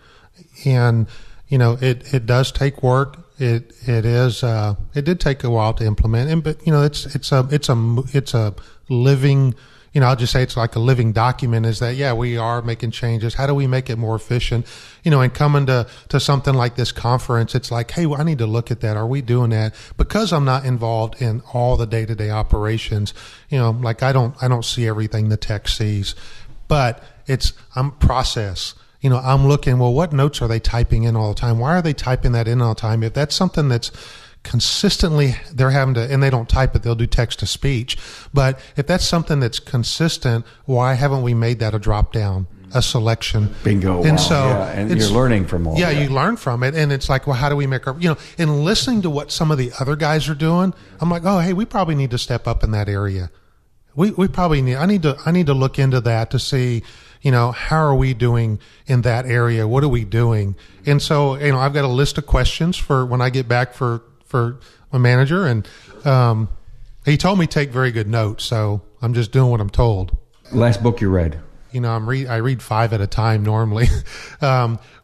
And, it does take work. It did take a while to implement, but it's a living. I'll just say it's like a living document. Is that we are making changes. How do we make it more efficient? And coming to something like this conference, it's like, hey, I need to look at that. Are we doing that? Because I'm not involved in all the day-to-day operations. Like I don't see everything the tech sees, but I'm process. I'm looking, well, what notes are they typing in all the time? Why are they typing that in all the time? If that's something that's consistently they're having to, and they don't type it, they'll do text to speech. But if that's something that's consistent, why haven't we made that a drop down, a selection? Bingo. And wow. so, and you're learning from all that. You learn from it. And it's like, well, how do we make our, and listening to what some of the other guys are doing, I'm like, oh, hey, we probably need to step up in that area. We probably need, I need to look into that to see, how are we doing in that area? What are we doing? And so, I've got a list of questions for when I get back for my manager, and he told me take very good notes, so I'm just doing what I'm told. Last book you read? I read 5 at a time normally.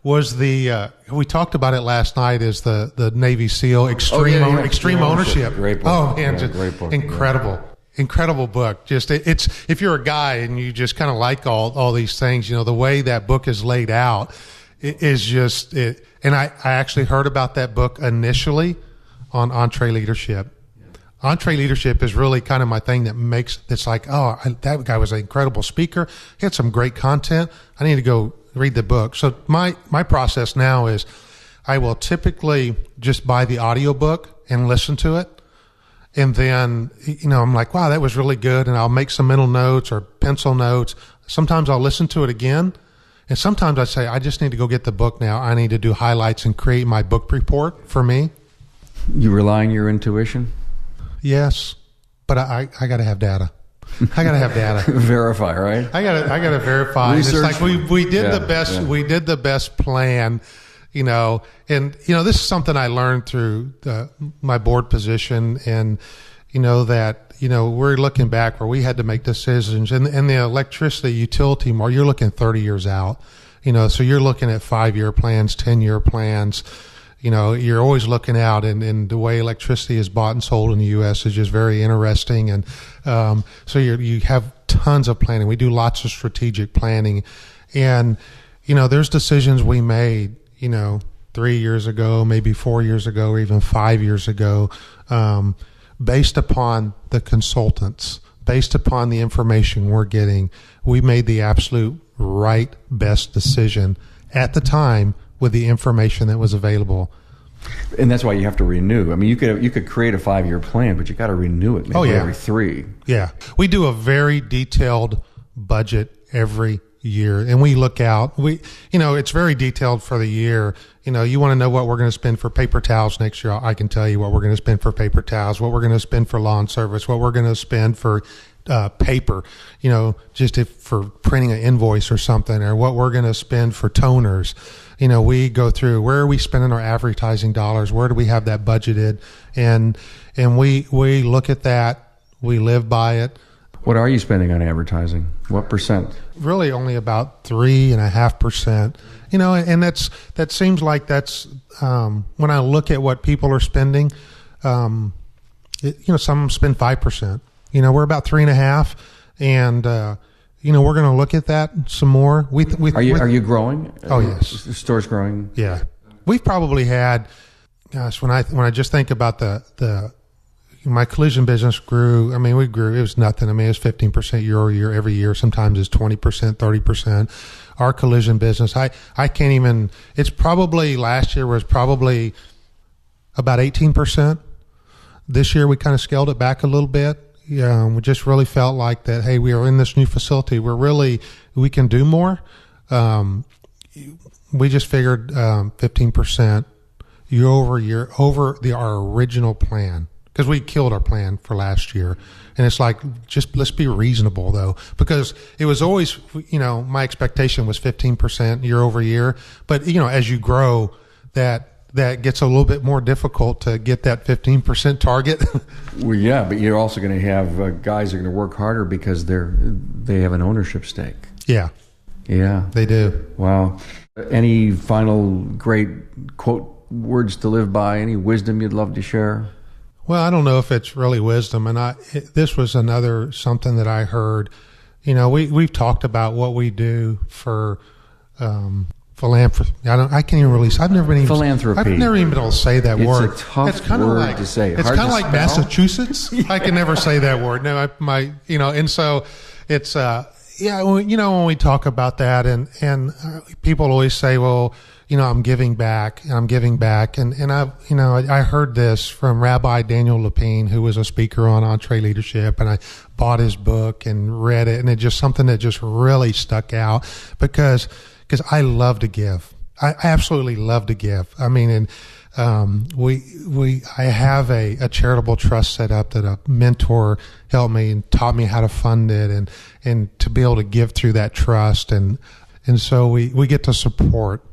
Was we talked about it last night? Is the Navy SEAL Extreme Ownership? Great book. Oh man, great book. Incredible. Yeah. Incredible book. Just it's if you're a guy and you just kind of like all these things, the way that book is laid out is just it. And I actually heard about that book initially on Entre Leadership. Entre Leadership is really kind of my thing that's like, that guy was an incredible speaker. He had some great content. I need to go read the book. So my process now is I will typically just buy the audiobook and listen to it. And then, I'm like, wow, that was really good. And I'll make some mental notes or pencil notes. Sometimes I'll listen to it again. And sometimes I say, I just need to go get the book now. I need to do highlights and create my book report for me. You rely on your intuition? Yes. But I got to have data. I got to have data. Verify, right? I got to verify. Research. It's like we did the best. Yeah. We did the best plan. And this is something I learned through my board position, and that we're looking back where we had to make decisions, and the electricity utility market, you're looking 30 years out, so you're looking at 5-year plans, 10-year plans. You're always looking out, and the way electricity is bought and sold in the U.S. is just very interesting, and so you have tons of planning. We do lots of strategic planning, and there's decisions we made 3 years ago, maybe 4 years ago, or even 5 years ago, based upon the consultants, based upon the information we're getting. We made the absolute right, best decision at the time with the information that was available. And that's why you have to renew. I mean, you could create a 5-year plan, but you got to renew it maybe every 3. Yeah. We do a very detailed budget every year, and we look out. It's very detailed for the year. You want to know what we're going to spend for paper towels next year. I can tell you what we're going to spend for paper towels, what we're going to spend for lawn service, what we're going to spend for paper, just for printing an invoice or something, or what we're going to spend for toners. We go through, where are we spending our advertising dollars? Where do we have that budgeted? And we look at that. We live by it. What are you spending on advertising? What percent? Really only about 3.5%. And that seems like that's, when I look at what people are spending, some spend 5%. We're about 3.5%, and we're going to look at that some more. Are you growing? Oh yes, the store's growing. Yeah, we've probably had. Gosh, when I just think about my collision business grew. I mean, we grew. It was nothing. I mean, it was 15% year over year every year. Sometimes it's 20%, 30%. Our collision business, I can't even. It's probably last year was probably about 18%. This year we kind of scaled it back a little bit. We just really felt like that. Hey, we are in this new facility. We can do more. We just figured 15% year over year over our original plan. Because we killed our plan for last year. And it's like, just let's be reasonable, though. Because it was always, my expectation was 15% year over year. But, as you grow, that gets a little bit more difficult to get that 15% target. Well, yeah, but you're also going to have guys that are going to work harder because they have an ownership stake. Yeah. Yeah. They do. Wow. Any final great quote, words to live by? Any wisdom you'd love to share? Well, I don't know if it's really wisdom, and this was another something that I heard. You know, we've talked about what we do for philanthropy. I can't even release. I've never been philanthropy. I've never even been able to say that word. It's a tough word to say. It's kind of like Massachusetts. I can never say that word. No, and so it's when we talk about that, and people always say, well, I'm giving back, and I heard this from Rabbi Daniel Lapine, who was a speaker on EntreLeadership, and I bought his book and read it, and it's just something that just really stuck out because I love to give. I absolutely love to give. I mean, and I have a charitable trust set up that a mentor helped me and taught me how to fund it, and to be able to give through that trust, and so we get to support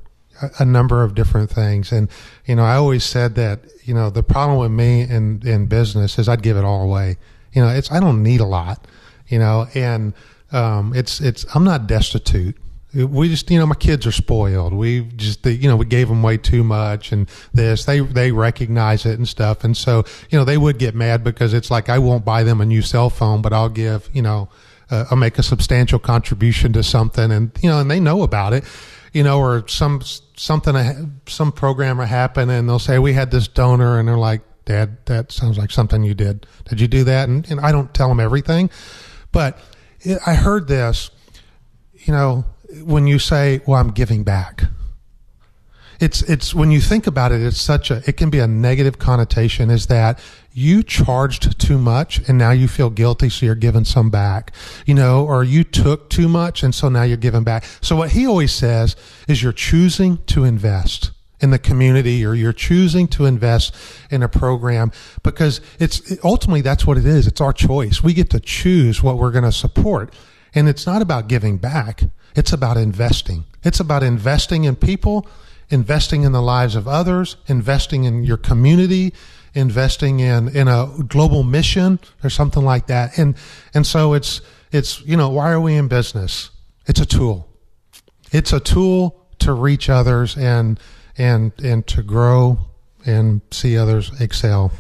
a number of different things. And I always said that the problem with me in business is I'd give it all away. I don't need a lot, and I'm not destitute. We just, my kids are spoiled. We just, we gave them way too much, and they recognize it and stuff. And so, they would get mad because it's like, I won't buy them a new cell phone, but I'll give, I'll make a substantial contribution to something, and they know about it, or some program will happen, and they'll say, we had this donor, and they're like, Dad, that sounds like something you did. Did you do that? And I don't tell them everything, but I heard this, when you say, well, I'm giving back, it's when you think about it, it can be a negative connotation, is that you charged too much and now you feel guilty, so you're giving some back, or you took too much and so now you're giving back. So what he always says is you're choosing to invest in the community, or you're choosing to invest in a program, because ultimately that's what it is. It's our choice. We get to choose what we're going to support. And it's not about giving back. It's about investing. It's about investing in people, investing in the lives of others, investing in your community, investing in a global mission or something like that. And so it's why are we in business? It's a tool. It's a tool to reach others and to grow and see others excel.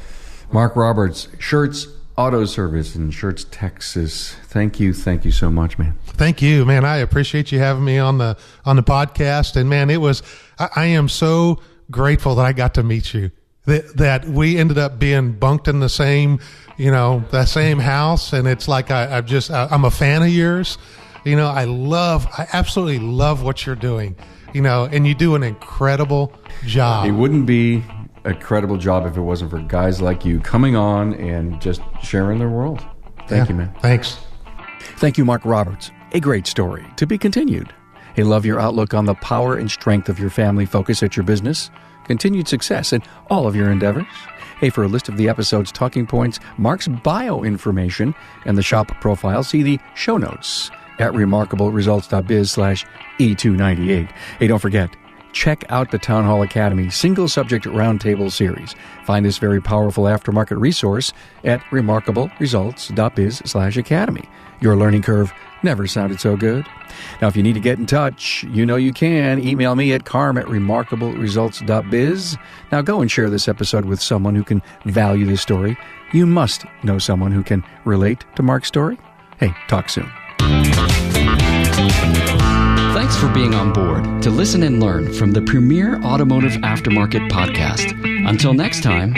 Mark Roberts, Schertz Auto Service in Schertz, Texas. Thank you so much, man. Thank you, man. I appreciate you having me on the podcast. And man, I am so grateful that I got to meet you. That we ended up being bunked in the same house, and it's like I'm a fan of yours. I absolutely love what you're doing. And you do an incredible job. It wouldn't be a credible job if it wasn't for guys like you coming on and just sharing their world. Thank you, man. Thanks. Thank you, Mark Roberts. A great story to be continued. Hey, love your outlook on the power and strength of your family focus at your business, continued success in all of your endeavors. Hey, for a list of the episode's talking points, Mark's bio information, and the shop profile, see the show notes at remarkableresults.biz/E298. Hey, don't forget, check out the Town Hall Academy Single Subject Roundtable Series. Find this very powerful aftermarket resource at remarkableresults.biz/academy. Your learning curve never sounded so good. Now, if you need to get in touch, you can. Email me at carm@remarkableresults.biz. Now, go and share this episode with someone who can value this story. You must know someone who can relate to Mark's story. Hey, talk soon. Thanks for being on board to listen and learn from the premier automotive aftermarket podcast. Until next time,